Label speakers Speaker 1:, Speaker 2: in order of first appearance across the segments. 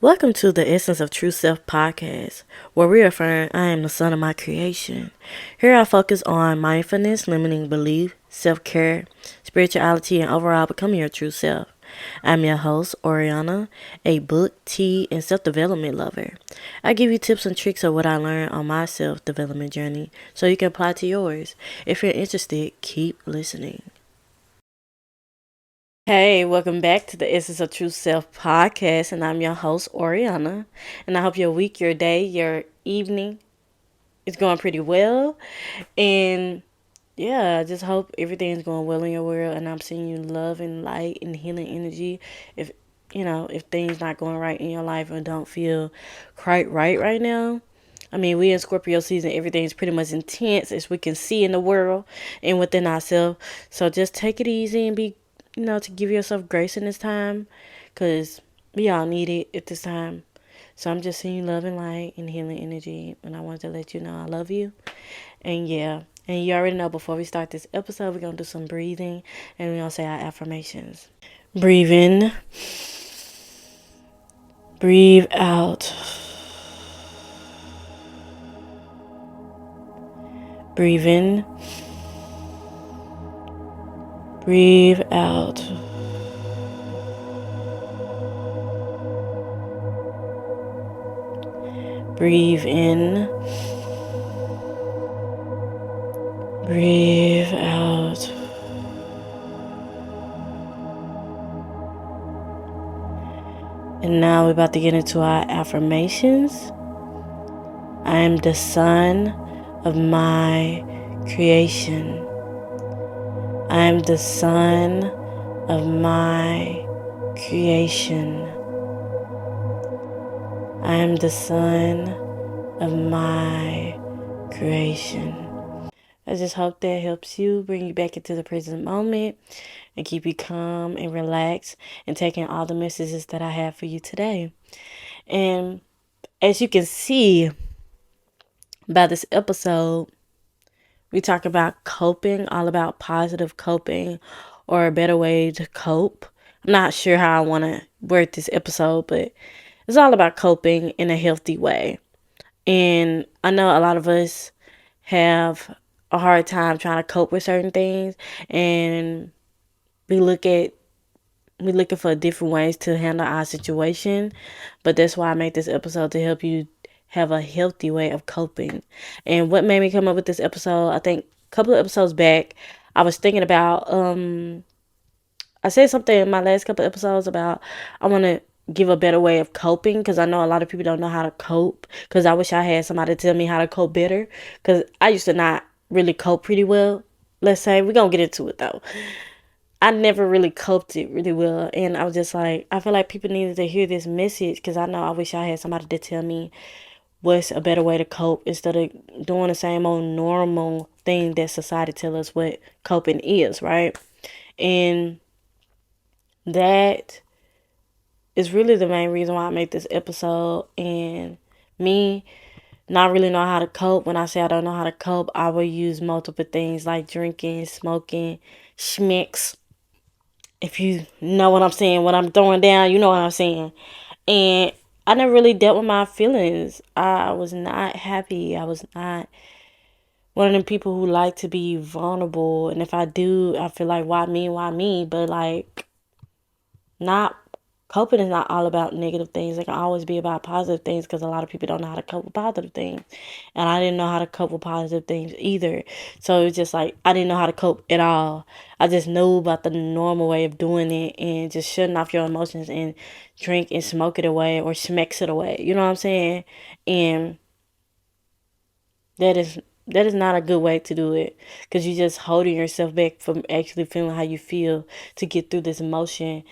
Speaker 1: Welcome to the Essence of True Self podcast, where we affirm I am the son of my creation. Here I focus on mindfulness, limiting belief, self-care, spirituality, and overall becoming your true self. I'm your host, Oriana, a book, tea, and self-development lover. I give you tips and tricks of what I learned on my self-development journey so you can apply to yours. If you're interested, keep listening. Hey, welcome back to the Essence of True Self podcast, and I'm your host, Oriana. And I hope your week, your day, your evening is going pretty well. And yeah, I just hope everything's going well in your world, and I'm seeing you love and light and healing energy. If things not going right in your life or don't feel quite right now. I mean, we in Scorpio season, everything's pretty much intense as we can see in the world and within ourselves. So just take it easy and to give yourself grace in this time, because we all need it at this time. So I'm just seeing you love and light and healing energy, and I wanted to let you know I love you. And yeah, and you already know before we start this episode, we're going to do some breathing, and we're going to say our affirmations. Breathe in. Breathe out. Breathe in. Breathe out. Breathe in. Breathe out. And now we're about to get into our affirmations. I am the son of my creation. I am the son of my creation. I am the son of my creation. I just hope that helps you bring you back into the present moment and keep you calm and relaxed and taking all the messages that I have for you today. And as you can see by this episode, we talk about coping, all about positive coping or a better way to cope. I'm not sure how I want to word this episode, but it's all about coping in a healthy way. And I know a lot of us have a hard time trying to cope with certain things, and we looking for different ways to handle our situation. But that's why I made this episode, to help you have a healthy way of coping. And what made me come up with this episode, I think a couple of episodes back, I was thinking about I said something in my last couple of episodes about I want to give a better way of coping, because I know a lot of people don't know how to cope, because I wish I had somebody to tell me how to cope better, because I used to not really cope pretty well. Let's say we're going to get into it though. I never really coped it really well, and I was just like, I feel like people needed to hear this message, because I know I wish I had somebody to tell me what's a better way to cope, instead of doing the same old normal thing that society tell us what coping is, right? And that is really the main reason why I made this episode. And me not really know how to cope, when I say I don't know how to cope, I will use multiple things like drinking, smoking, schmicks. If you know what I'm saying, what I'm throwing down, you know what I'm saying. And I never really dealt with my feelings. I was not happy. I was not one of them people who like to be vulnerable. And if I do, I feel like, why me? Why me? But like, not coping is not all about negative things. It can always be about positive things, because a lot of people don't know how to cope with positive things. And I didn't know how to cope with positive things either. So it's just like, I didn't know how to cope at all. I just knew about the normal way of doing it, and just shutting off your emotions and drink and smoke it away or smacks it away. You know what I'm saying? And that is not a good way to do it, because you're just holding yourself back from actually feeling how you feel to get through this emotion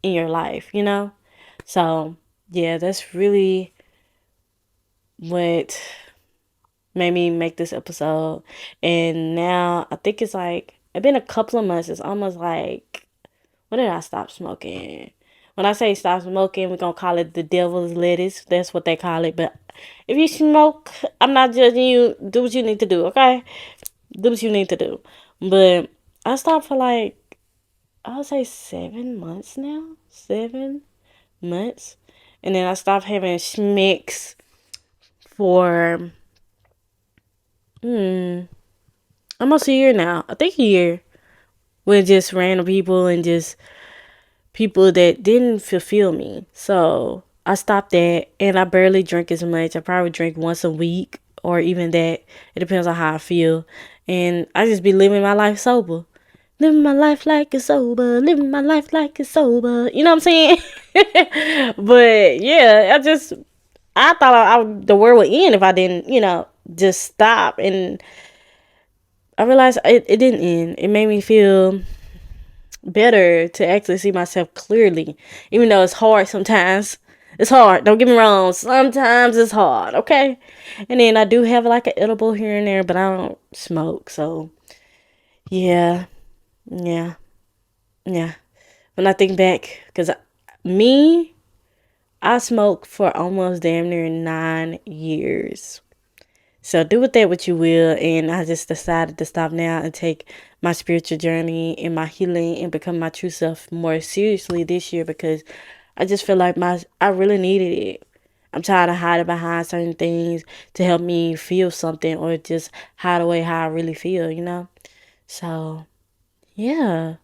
Speaker 1: in your life. So yeah, that's really what made me make this episode. And now I think it's been a couple of months. It's almost like, when did I stop smoking? When I say stop smoking, we're gonna call it the devil's lettuce. That's what they call it. But if you smoke, I'm not judging you. Do what you need to do, okay? Do what you need to do. But I stopped for like, I would say 7 months now. 7 months. And then I stopped having schmicks for almost a year now. I think a year. With just random people and just people that didn't fulfill me. So I stopped that, and I barely drink as much. I probably drink once a week or even that. It depends on how I feel. And I just be living my life sober. Living my life like it's sober. Living my life like it's sober. You know what I'm saying? But yeah, I thought the world would end if I didn't, just stop. And I realized it didn't end. It made me feel better to actually see myself clearly, even though it's hard sometimes. It's hard, don't get me wrong, sometimes it's hard, okay? And then I do have like an edible here and there, but I don't smoke. So yeah, yeah, yeah. When I think back, because me, I smoked for almost damn near 9 years. So do with that what you will. And I just decided to stop now and take my spiritual journey and my healing and become my true self more seriously this year, because I just feel like I really needed it. I'm tired of hiding behind certain things to help me feel something, or just hide away how I really feel. So yeah.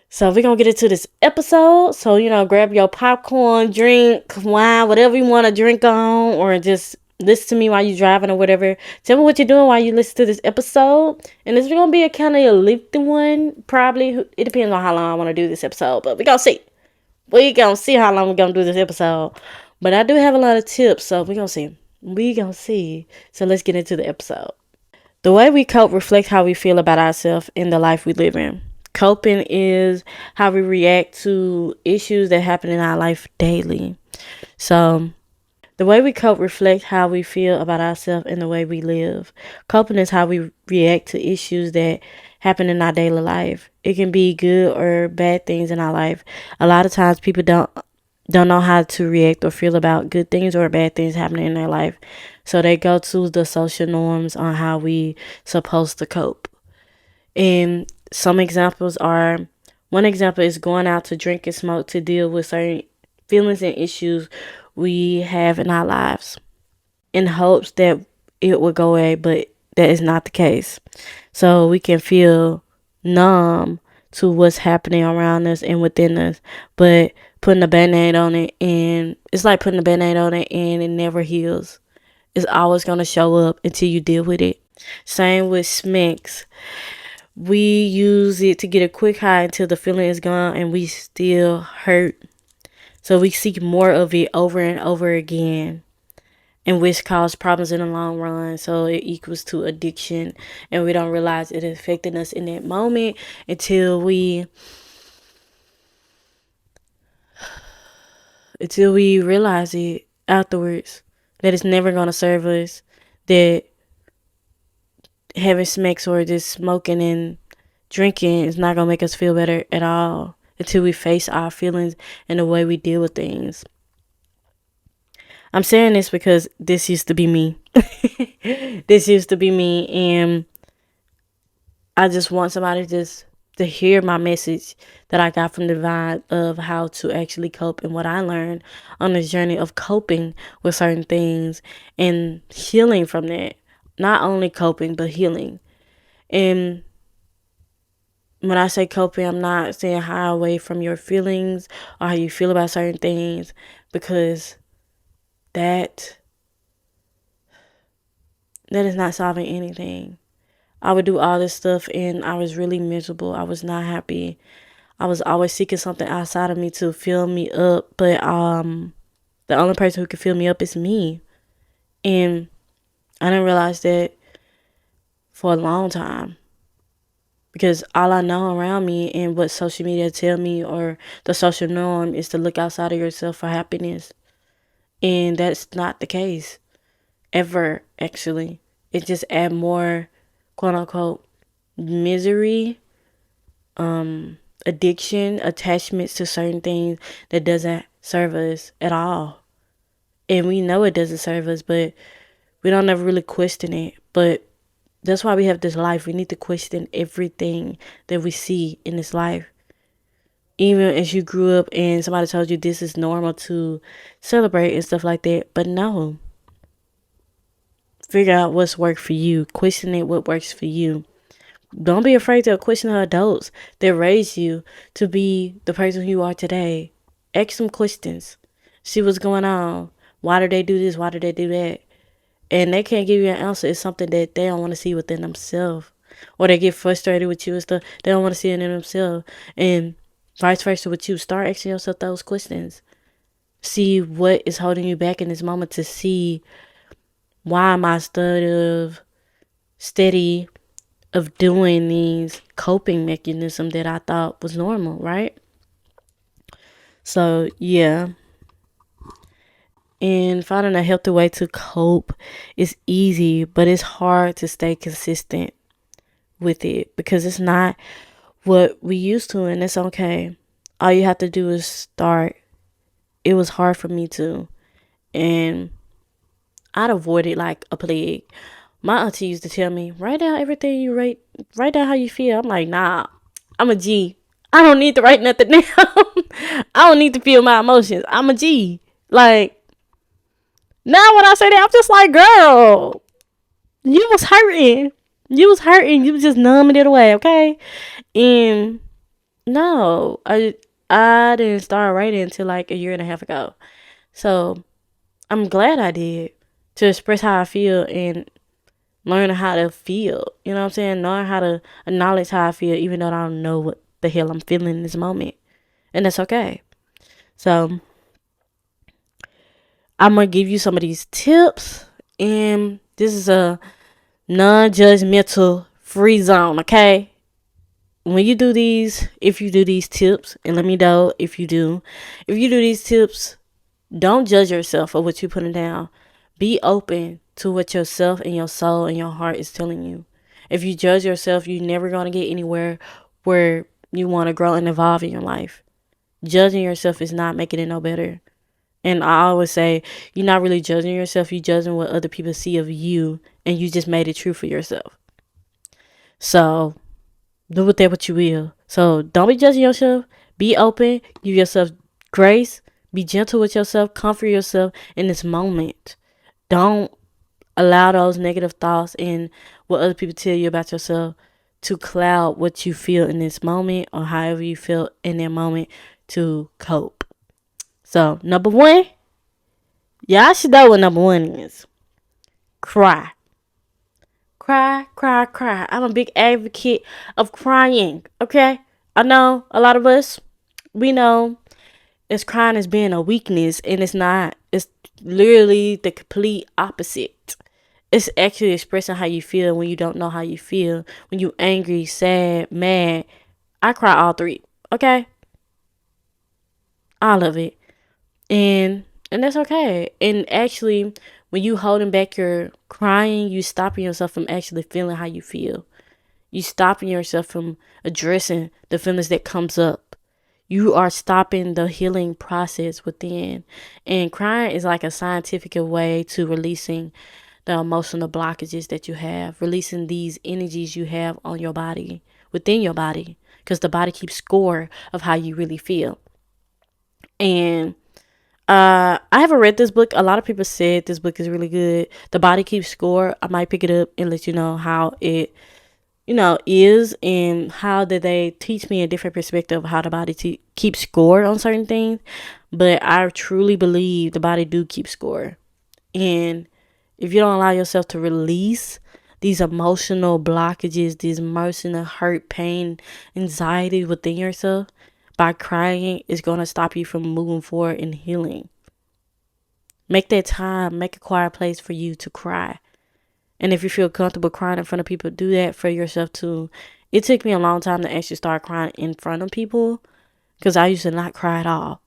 Speaker 1: So we're gonna get into this episode. So, grab your popcorn, drink, wine, whatever you want to drink on, or just listen to me while you're driving or whatever. Tell me what you're doing while you listen to this episode. And it's gonna be a kind of a lengthy one, probably. It depends on how long I want to do this episode, but we're gonna see. We're gonna see how long we're gonna do this episode. But I do have a lot of tips, so we're gonna see. We gonna see. So let's get into the episode. The way we cope reflects how we feel about ourselves and the life we live in. Coping is how we react to issues that happen in our life daily. So, the way we cope reflects how we feel about ourselves and the way we live. Coping is how we react to issues that happen in our daily life. It can be good or bad things in our life. A lot of times people don't know how to react or feel about good things or bad things happening in their life. So they go to the social norms on how we supposed to cope. And some examples are, one example is going out to drink and smoke to deal with certain feelings and issues we have in our lives, in hopes that it will go away, but that is not the case. So we can feel numb to what's happening around us and within us, but putting a band-aid on it, and it's like putting a band-aid on it and it never heals. It's always going to show up until you deal with it. Same with smacks. We use it to get a quick high until the feeling is gone and we still hurt. So we seek more of it over and over again, and which cause problems in the long run. So it equals to addiction, and we don't realize it affecting us in that moment until we realize it afterwards, that it's never going to serve us, that having smacks or just smoking and drinking is not going to make us feel better at all until we face our feelings and the way we deal with things. I'm saying this because this used to be me. This used to be me, and I just want somebody just to hear my message that I got from the divine of how to actually cope and what I learned on this journey of coping with certain things and healing from that. Not only coping, but healing. And when I say coping, I'm not saying hide away from your feelings or how you feel about certain things, because that is not solving anything. I would do all this stuff and I was really miserable. I was not happy. I was always seeking something outside of me to fill me up, but the only person who can fill me up is me. And I didn't realize that for a long time, because all I know around me and what social media tell me or the social norm is to look outside of yourself for happiness. And that's not the case ever, actually. It just add more, quote unquote, misery, addiction, attachments to certain things that doesn't serve us at all. And we know it doesn't serve us, but we don't ever really question it. But that's why we have this life. We need to question everything that we see in this life. even as you grew up and somebody told you this is normal to celebrate and stuff like that. But no, figure out what's worked for you. Question it, what works for you. Don't be afraid to question the adults that raised you to be the person you are today. Ask some questions. See what's going on. Why do they do this? Why do they do that? And they can't give you an answer. It's something that they don't want to see within themselves. Or they get frustrated with you and stuff. They don't want to see it in themselves. And vice versa with you. Start asking yourself those questions. See what is holding you back in this moment to see why am I steady of doing these coping mechanisms that I thought was normal, right? So, yeah. And finding a healthy way to cope is easy, but it's hard to stay consistent with it because it's not what we used to, and it's okay. All you have to do is start. It was hard for me too, and I'd avoid it like a plague. My auntie used to tell me, write down everything you write, write down how you feel. I'm like, nah, I'm a G. I don't need to write nothing down. I don't need to feel my emotions. I'm a G. Like, now when I say that, I'm just like, girl, you was hurting. You was hurting. You was just numbing it away, okay? And no, I didn't start writing until like a year and a half ago. So I'm glad I did to express how I feel and learn how to feel. You know what I'm saying? Learn how to acknowledge how I feel, even though I don't know what the hell I'm feeling in this moment. And that's okay. So I'm going to give you some of these tips. And this is a non-judgmental free zone, okay? When you do these, if you do these tips, and let me know if you do these tips, don't judge yourself for what you're putting down. Be open to what yourself and your soul and your heart is telling you. If you judge yourself, you're never going to get anywhere where you want to grow and evolve in your life. Judging yourself is not making it no better. And I always say, you're not really judging yourself. You're judging what other people see of you, and you just made it true for yourself. So do with that what you will. So don't be judging yourself. Be open. Give yourself grace. Be gentle with yourself. Comfort yourself in this moment. Don't allow those negative thoughts and what other people tell you about yourself to cloud what you feel in this moment or however you feel in that moment to cope. So, number one, y'all should know what number one is. Cry. Cry, cry, cry. I'm a big advocate of crying, okay? I know a lot of us, we know it's crying as being a weakness, and it's not. It's literally the complete opposite. It's actually expressing how you feel when you don't know how you feel. When you angry, sad, mad. I cry all three, okay? All of it. And that's okay. And actually, when you holding back your crying, you stopping yourself from actually feeling how you feel. You stopping yourself from addressing the feelings that comes up. You are stopping the healing process within. And crying is like a scientific way to releasing the emotional blockages that you have, releasing these energies you have on your body, within your body, because the body keeps score of how you really feel. And I haven't read this book. A lot of people said this book is really good. The Body Keeps Score. I might pick it up and let you know how it, is, and how did they teach me a different perspective of how the body keeps score on certain things. But I truly believe the body do keep score. And if you don't allow yourself to release these emotional blockages, these emotional hurt, pain, anxiety within yourself, by crying is going to stop you from moving forward and healing. Make that time, make a quiet place for you to cry. And if you feel comfortable crying in front of people, do that for yourself too. It took me a long time to actually start crying in front of people because I used to not cry at all.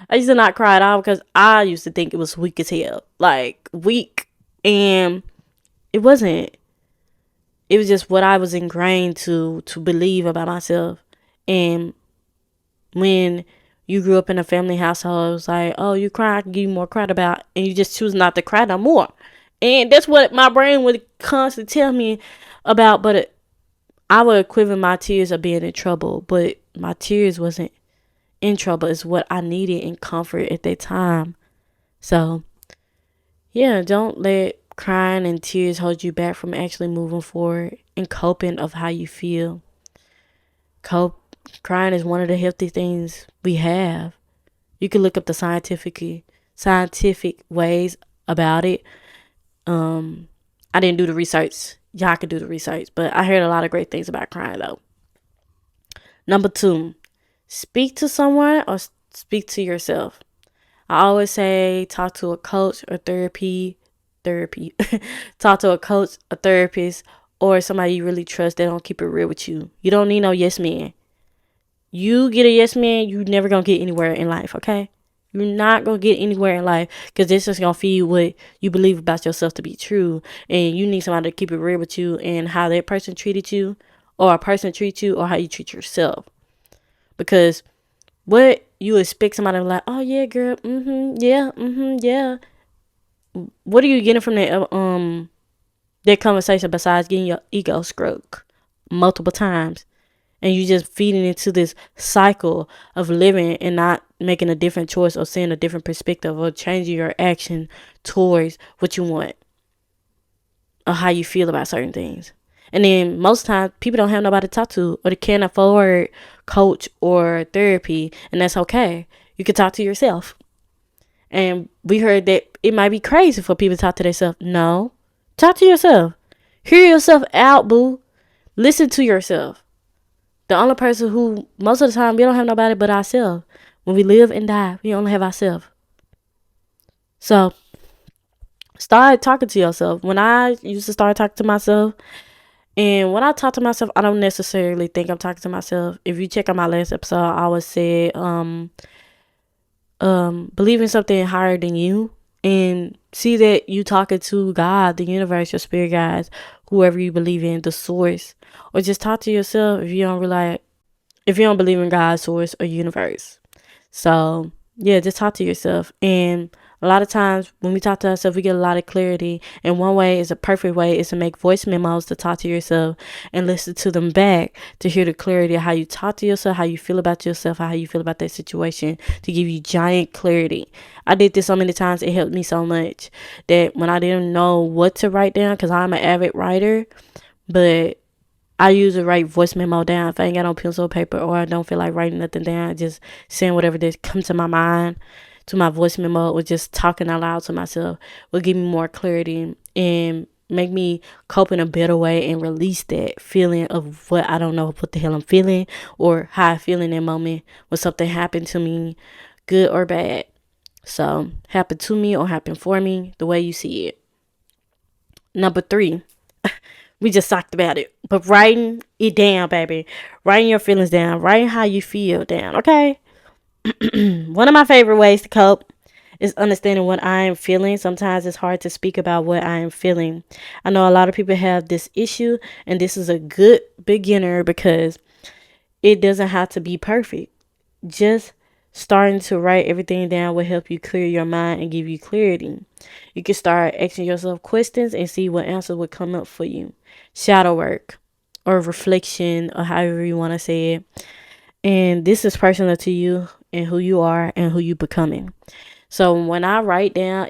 Speaker 1: I used to not cry at all because I used to think it was weak as hell. Like, weak. And it wasn't. It was just what I was ingrained to believe about myself. And when you grew up in a family household, it was like, oh, you cry, I can give you more cry about, and you just choose not to cry no more. And that's what my brain would constantly tell me about, but I would equivalent my tears of being in trouble. But my tears wasn't in trouble. It's what I needed in comfort at that time. So yeah, don't let crying and tears hold you back from actually moving forward and coping of how you feel. Crying is one of the healthy things we have. You can look up the scientific ways about it. I didn't do the research. Y'all could do the research, but I heard a lot of great things about crying though. Number 2, speak to someone or speak to yourself. I always say talk to a coach or therapy. Talk to a coach, a therapist, or somebody you really trust that don't keep it real with you. You don't need no yes man. You get a yes man, you never gonna get anywhere in life, okay? You're not gonna get anywhere in life because this is gonna feed what you believe about yourself to be true. And you need somebody to keep it real with you and how that person treated you, or a person treats you, or how you treat yourself. Because what you expect somebody to be like, oh yeah, girl, yeah. What are you getting from that conversation besides getting your ego stroked multiple times? And you just feeding into this cycle of living and not making a different choice or seeing a different perspective or changing your action towards what you want or how you feel about certain things. And then most times people don't have nobody to talk to, or they can't afford coach or therapy, and that's okay. You can talk to yourself. And we heard that it might be crazy for people to talk to themselves. No. Talk to yourself. Hear yourself out, boo. Listen to yourself. The only person who, most of the time, we don't have nobody but ourselves. When we live and die, we only have ourselves. So, start talking to yourself. When I used to start talking to myself, and when I talk to myself, I don't necessarily think I'm talking to myself. If you check out my last episode, I always said, believe in something higher than you, and see that you talking to God, the universe, your spirit guides, whoever you believe in, the source, or just talk to yourself if you don't believe in God, source, or universe. So yeah, just talk to yourself. And a lot of times when we talk to ourselves, we get a lot of clarity. And one way is a perfect way is to make voice memos to talk to yourself and listen to them back to hear the clarity of how you talk to yourself, how you feel about yourself, how you feel about that situation, to give you giant clarity. I did this so many times. It helped me so much that when I didn't know what to write down, because I'm an avid writer, but I usually write voice memo down. If I ain't got no pencil or paper, or I don't feel like writing nothing down, I just saying whatever that comes to my mind to my voice memo, or just talking out loud to myself will give me more clarity and make me cope in a better way and release that feeling of what I don't know what the hell I'm feeling, or how I feel in that moment when something happened to me, good or bad. So, happened to me or happened for me, the way you see it. Number 3. We just talked about it. But writing it down, baby. Writing your feelings down. Writing how you feel down, okay? One of my favorite ways to cope is understanding what I am feeling. Sometimes it's hard to speak about what I am feeling. I know a lot of people have this issue, and this is a good beginner because it doesn't have to be perfect. Just starting to write everything down will help you clear your mind and give you clarity. You can start asking yourself questions and see what answers will come up for you. Shadow work or reflection, or however you want to say it. And this is personal to you and who you are and who you becoming. So when I write down,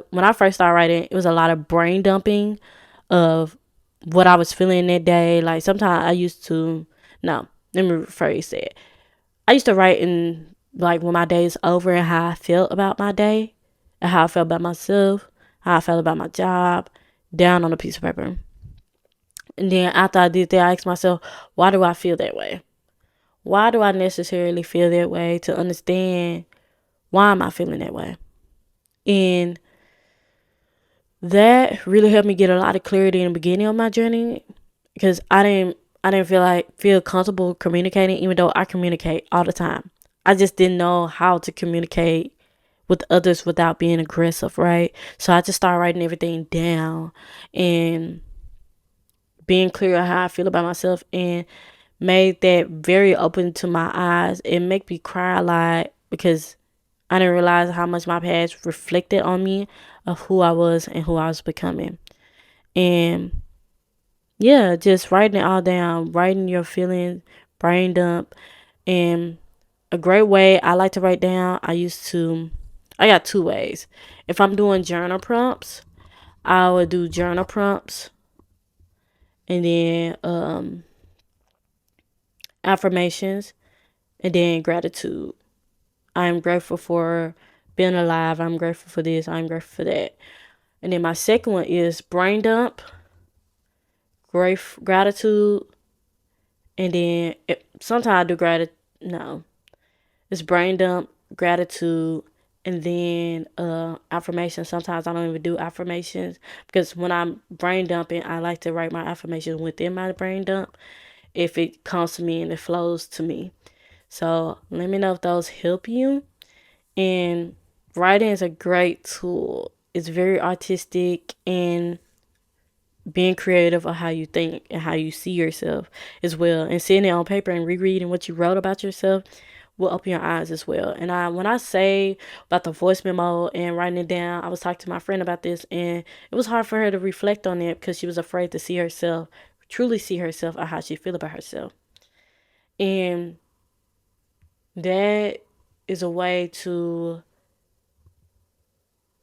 Speaker 1: when I first started writing, it was a lot of brain dumping of what I was feeling that day. Like sometimes I used to, no, let me rephrase that. I used to write in like when my day is over and how I felt about my day, and how I felt about myself, how I felt about my job, down on a piece of paper. And then after I did that, I asked myself, why do I feel that way? Why do I necessarily feel that way? To understand why am I feeling that way? And that really helped me get a lot of clarity in the beginning of my journey, because I didn't feel comfortable communicating, even though I communicate all the time. I just didn't know how to communicate with others without being aggressive, right? So I just started writing everything down and being clear on how I feel about myself, and made that very open to my eyes. It made me cry a lot because I didn't realize how much my past reflected on me of who I was and who I was becoming. And yeah, just writing it all down, writing your feelings, brain dump, And a great way I like to write down, I got two ways. If I'm doing journal prompts, I would do journal prompts and then affirmations and then gratitude. I'm grateful for being alive. I'm grateful for this. I'm grateful for that. And then my second one is brain dump, gratitude, and then sometimes I do gratitude. No, it's brain dump, gratitude, and then affirmation. Sometimes I don't even do affirmations because when I'm brain dumping, I like to write my affirmations within my brain dump if it comes to me and it flows to me. So let me know if those help you. And writing is a great tool. It's very artistic and being creative of how you think and how you see yourself as well. And seeing it on paper and rereading what you wrote about yourself will open your eyes as well. And when I say about the voice memo and writing it down, I was talking to my friend about this, and it was hard for her to reflect on it because she was afraid to see herself, truly see herself or how she feel about herself. And that is a way to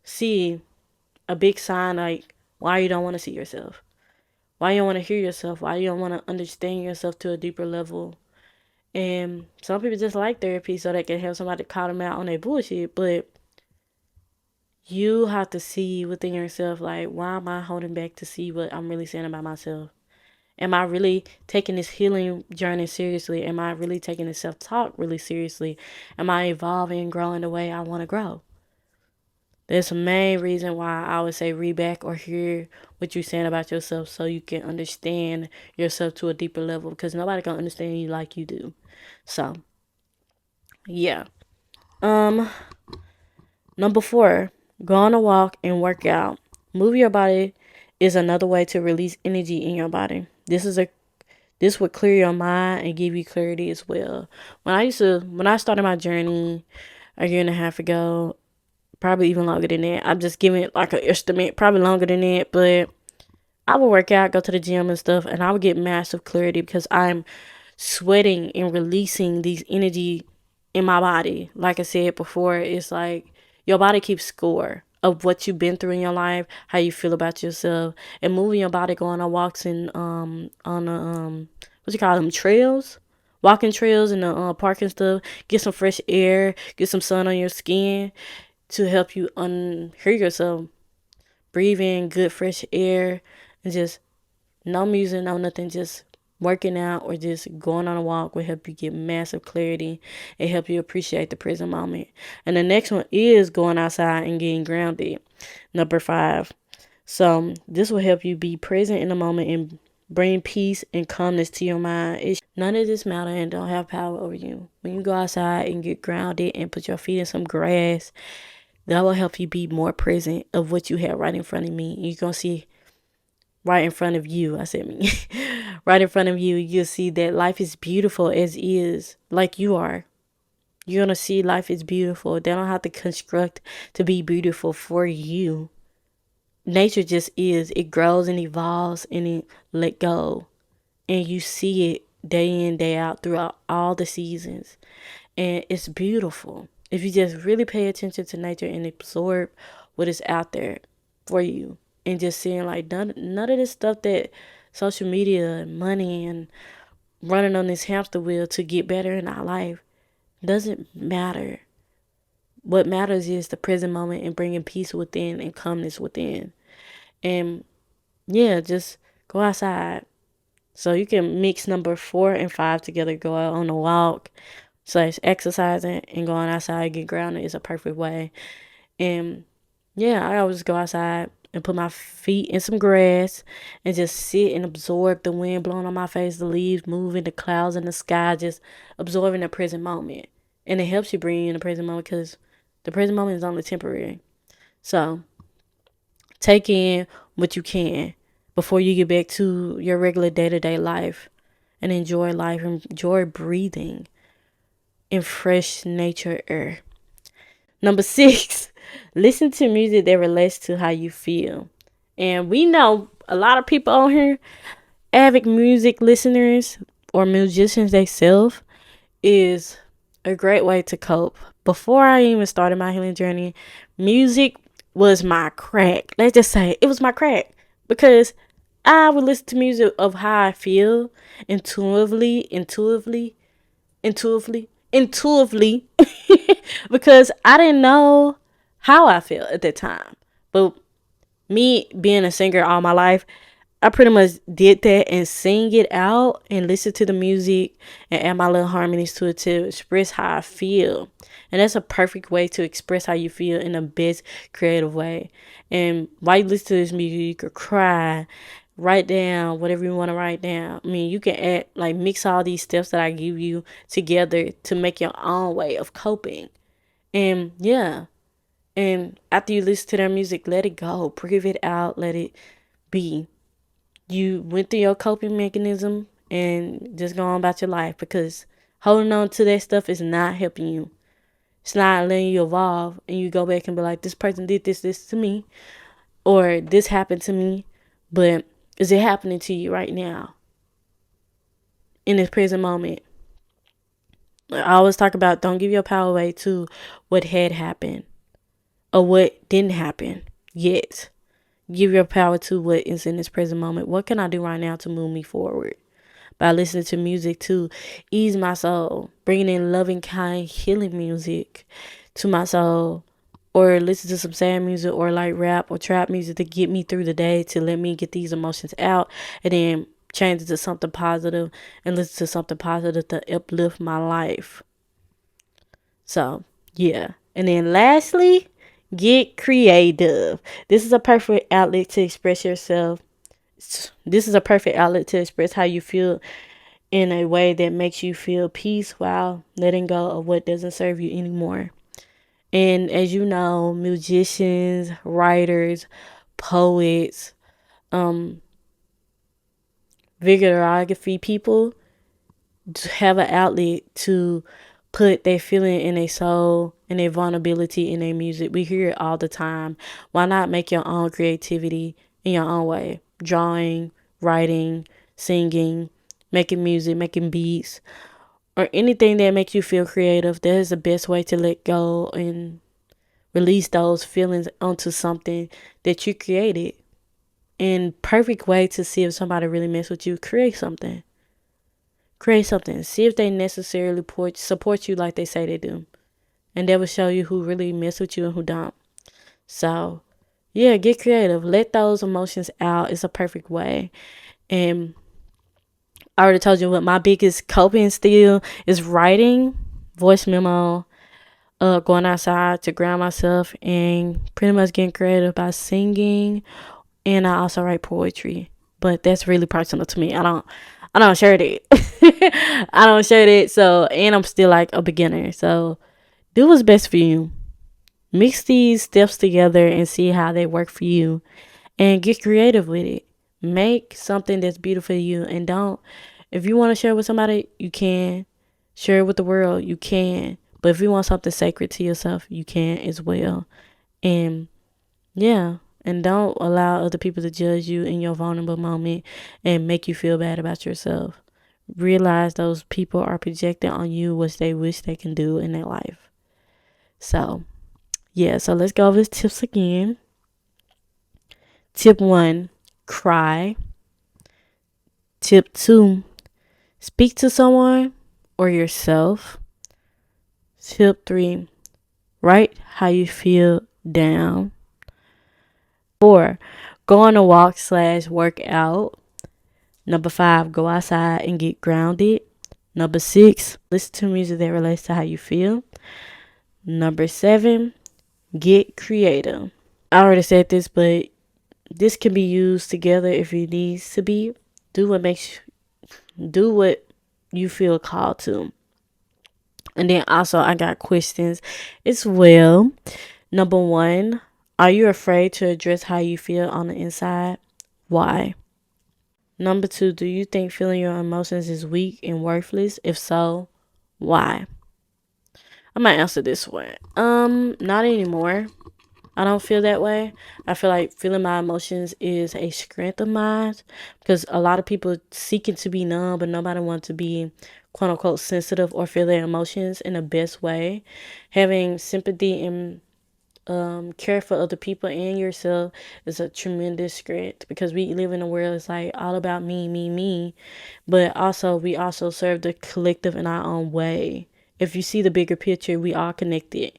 Speaker 1: see a big sign like why you don't want to see yourself, why you don't want to hear yourself, why you don't want to understand yourself to a deeper level. And some people just like therapy so they can have somebody call them out on their bullshit, but you have to see within yourself, like, why am I holding back to see what I'm really saying about myself? Am I really taking this healing journey seriously? Am I really taking this self-talk really seriously? Am I evolving and growing the way I want to grow? That's the main reason why I would say read back or hear what you're saying about yourself so you can understand yourself to a deeper level, because nobody can understand you like you do. So, yeah. Um, Number 4, go on a walk and work out. Move your body is another way to release energy in your body. This would clear your mind and give you clarity as well. When I started my journey a year and a half ago, probably even longer than that. I'm just giving it like an estimate, probably longer than that, but I would work out, go to the gym and stuff, and I would get massive clarity because I'm sweating and releasing these energy in my body. Like I said before, it's like your body keeps score of what you've been through in your life, how you feel about yourself, and moving your body, going on walks and on what you call them, trails, walking trails in the park and stuff. Get some fresh air, get some sun on your skin to help you hear yourself. Breathe in good fresh air and just no music, no nothing, just working out or just going on a walk will help you get massive clarity and help you appreciate the present moment. And the next one is going outside and getting grounded. Number 5. So this will help you be present in the moment and bring peace and calmness to your mind. None of this matter and don't have power over you. When you go outside and get grounded and put your feet in some grass, that will help you be more present of what you have right in front of me. You're going to see right in front of you. I said me. Right in front of you, you'll see that life is beautiful as is, like you are. You're going to see life is beautiful. They don't have to construct to be beautiful for you. Nature just is. It grows and evolves and it let go. And you see it day in, day out throughout all the seasons. And it's beautiful. If you just really pay attention to nature and absorb what is out there for you. And just seeing like none of this stuff that social media and money and running on this hamster wheel to get better in our life doesn't matter. What matters is the present moment and bringing peace within and calmness within. And yeah, just go outside. So you can mix number 4 and 5 together. Go out on a walk / exercising and going outside, get grounded is a perfect way. And yeah, I always go outside and put my feet in some grass and just sit and absorb the wind blowing on my face, the leaves moving, the clouds in the sky, just absorbing the present moment. And it helps you bring in the present moment because the present moment is only temporary. So take in what you can before you get back to your regular day-to-day life and enjoy life, enjoy breathing in fresh nature air. Number 6, listen to music that relates to how you feel. And we know a lot of people on here, avid music listeners or musicians themselves, is a great way to cope. Before I even started my healing journey, music was my crack. Let's just say it was my crack, because I would listen to music of how I feel intuitively, because I didn't know how I felt at that time. But me being a singer all my life, I pretty much did that and sing it out and listen to the music and add my little harmonies to it to express how I feel. And that's a perfect way to express how you feel in the best creative way. And while you listen to this music, you could cry, write down whatever you want to write down. I mean, you can add, like, mix all these steps that I give you together to make your own way of coping. And yeah, and after you listen to their music, let it go, breathe it out, let it be. You went through your coping mechanism and just go on about your life, because holding on to that stuff is not helping you. It's not letting you evolve, and you go back and be like, this person did this to me, or this happened to me, but is it happening to you right now in this present moment? I always talk about, don't give your power away to what had happened or what didn't happen yet. Give your power to what is in this present moment. What can I do right now to move me forward? By listening to music to ease my soul, bringing in loving, kind, healing music to my soul, or listen to some sad music or like rap or trap music to get me through the day, to let me get these emotions out, and then change it to something positive and listen to something positive to uplift my life. So, yeah. And then lastly, get creative. This is a perfect outlet to express yourself. This is a perfect outlet to express how you feel in a way that makes you feel peace while letting go of what doesn't serve you anymore. And as you know, musicians, writers, poets, videography people have an outlet to put their feeling in their soul and their vulnerability in their music. We hear it all the time. Why not make your own creativity in your own way? Drawing, writing, singing, making music, making beats, or anything that makes you feel creative. That is the best way to let go and release those feelings onto something that you created. And perfect way to see if somebody really mess with you, create something. Create something. See if they necessarily support you like they say they do. And that will show you who really mess with you and who don't. So, yeah, get creative. Let those emotions out. It's a perfect way. And I already told you what my biggest coping still is: writing, voice memo, going outside to ground myself, and pretty much getting creative by singing. And I also write poetry. But that's really personal to me. I don't share that. I don't share that. So, and I'm still like a beginner. So do what's best for you. Mix these steps together and see how they work for you, and get creative with it. Make something that's beautiful to you, and don't, if you want to share with somebody, you can. Share it with the world, you can. But if you want something sacred to yourself, you can as well. And yeah, and don't allow other people to judge you in your vulnerable moment and make you feel bad about yourself. Realize those people are projecting on you what they wish they can do in their life. So, yeah, so let's go over the tips again. Tip 1, cry. Tip 2, speak to someone or yourself. Tip 3, write how you feel down. 4, go on a walk/work out. Number 5, go outside and get grounded. Number 6, listen to music that relates to how you feel. Number 7, get creative. I already said this, but this can be used together if it needs to be. Do what you feel called to. And then also, I got questions as well. Number 1, are you afraid to address how you feel on the inside? Why? Number 2, do you think feeling your emotions is weak and worthless? If so, why? I might answer this one. Not anymore. I don't feel that way. I feel like feeling my emotions is a strength of mine, because a lot of people seeking to be numb, but nobody wants to be quote unquote sensitive or feel their emotions in the best way. Having sympathy and care for other people and yourself is a tremendous strength, because we live in a world that's like all about me, me, me. But also, we also serve the collective in our own way. If you see the bigger picture, we all connected.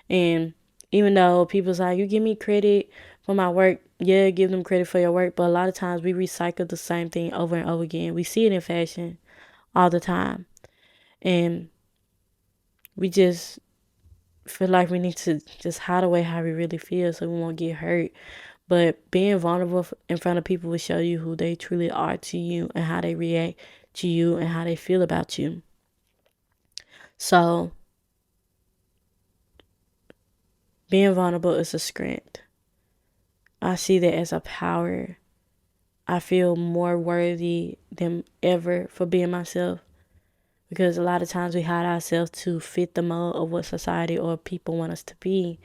Speaker 1: And even though people's like, you give me credit for my work, yeah, give them credit for your work. But a lot of times we recycle the same thing over and over again. We see it in fashion all the time. And we just feel like we need to just hide away how we really feel so we won't get hurt. But being vulnerable in front of people will show you who they truly are to you and how they react to you and how they feel about you. So being vulnerable is a strength. I see that as a power. I feel more worthy than ever for being myself, because a lot of times we hide ourselves to fit the mold of what society or people want us to be.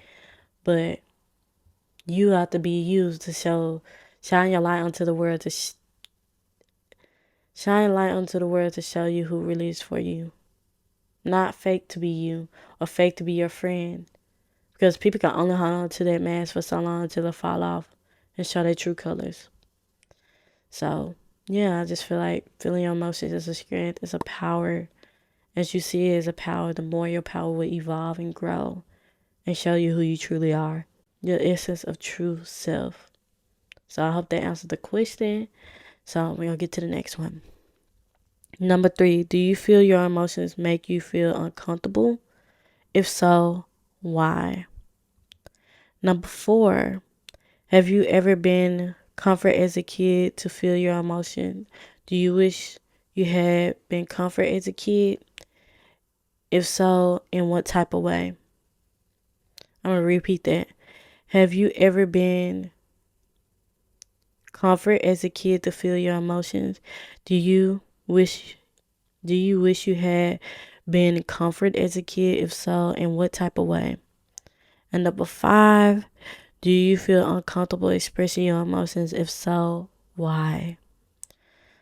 Speaker 1: But you have to be used to shine your light onto the world, to shine light onto the world to show you who really is for you. Not fake to be you or fake to be your friend. Because people can only hold on to that mask for so long until they fall off and show their true colors. So, yeah, I just feel like feeling your emotions is a strength, it's a power. As you see it as a power, the more your power will evolve and grow and show you who you truly are. Your essence of true self. So I hope that answered the question. So we're going to get to the next one. Number 3, do you feel your emotions make you feel uncomfortable? If so, why? Number 4, have you ever been comfort as a kid to feel your emotion? Do you wish you had been comfort as a kid? If so, in what type of way? I'm going to repeat that. Have you ever been comfort as a kid to feel your emotions? Do you wish you had been comfort as a kid? If so, in what type of way? And number 5, do you feel uncomfortable expressing your emotions? If so, why?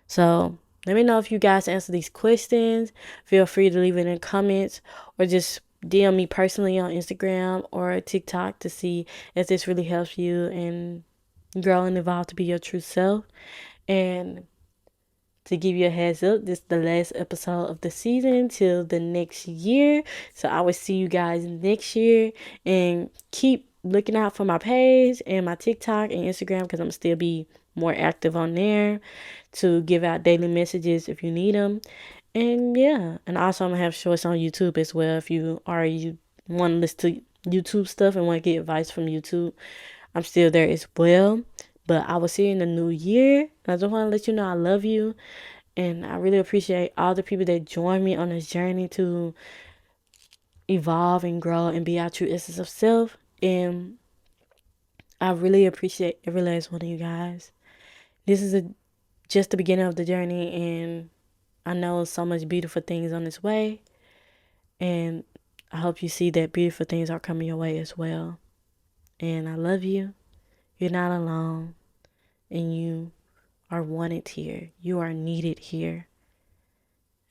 Speaker 1: So let me know if you guys answer these questions. Feel free to leave it in the comments or just DM me personally on Instagram or TikTok to see if this really helps you and grow and evolve to be your true self. And to give you a heads up, this is the last episode of the season till the next year. So I will see you guys next year, and keep looking out for my page and my TikTok and Instagram, because I'm still be more active on there to give out daily messages if you need them. And yeah, and also I'm gonna have shorts on YouTube as well if you want to listen to YouTube stuff and want to get advice from YouTube. I'm still there as well. But I will see you in the new year. I just want to let you know I love you. And I really appreciate all the people that join me on this journey to evolve and grow and be our true essence of self. And I really appreciate every last one of you guys. This is just the beginning of the journey, and I know so much beautiful things on its way. And I hope you see that beautiful things are coming your way as well. And I love you. You're not alone. And you are wanted here. You are needed here.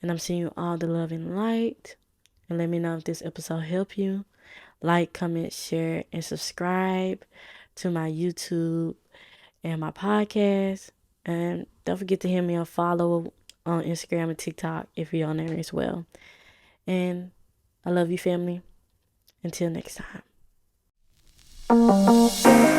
Speaker 1: And I'm sending you all the love and light. And let me know if this episode helped you. Like, comment, share, and subscribe to my YouTube and my podcast. And don't forget to hit me a follow on Instagram and TikTok if you're on there as well. And I love you, family. Until next time.